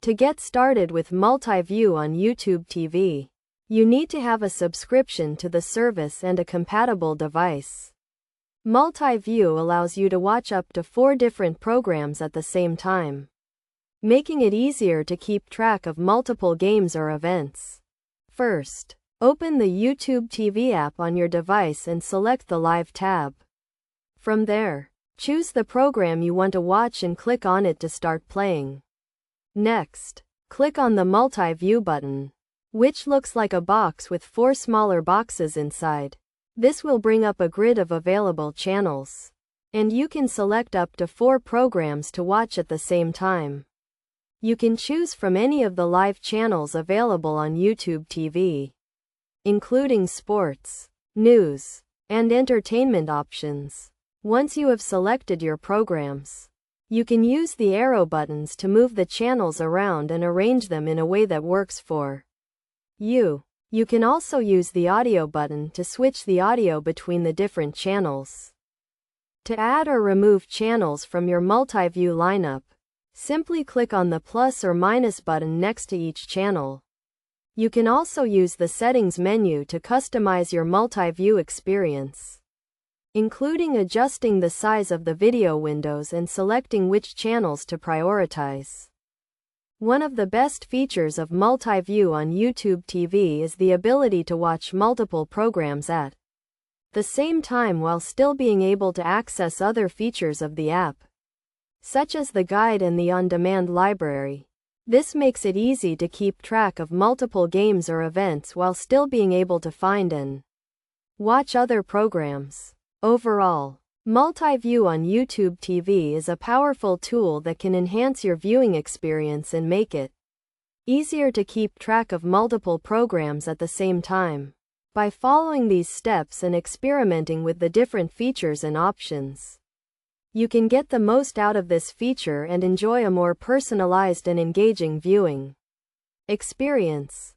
To get started with multi-view on YouTube TV, you need to have a subscription to the service and a compatible device. Multi-view allows you to watch up to 4 different programs at the same time, making it easier to keep track of multiple games or events. First, open the YouTube TV app on your device and select the Live tab. From there, choose the program you want to watch and click on it to start playing. Next, click on the Multi-View button, which looks like a box with 4 smaller boxes inside. This will bring up a grid of available channels, and you can select up to 4 programs to watch at the same time. You can choose from any of the live channels available on YouTube TV, including sports, news, and entertainment options. Once you have selected your programs, you can use the arrow buttons to move the channels around and arrange them in a way that works for you. You can also use the audio button to switch the audio between the different channels. To add or remove channels from your multi-view lineup, simply click on the plus or minus button next to each channel. You can also use the settings menu to customize your multi-view experience, including adjusting the size of the video windows and selecting which channels to prioritize. One of the best features of multi-view on YouTube TV is the ability to watch multiple programs at the same time while still being able to access other features of the app, such as the guide and the on-demand library. This makes it easy to keep track of multiple games or events while still being able to find and watch other programs. Overall, multi-view on YouTube TV is a powerful tool that can enhance your viewing experience and make it easier to keep track of multiple programs at the same time. By following these steps and experimenting with the different features and options, you can get the most out of this feature and enjoy a more personalized and engaging viewing experience.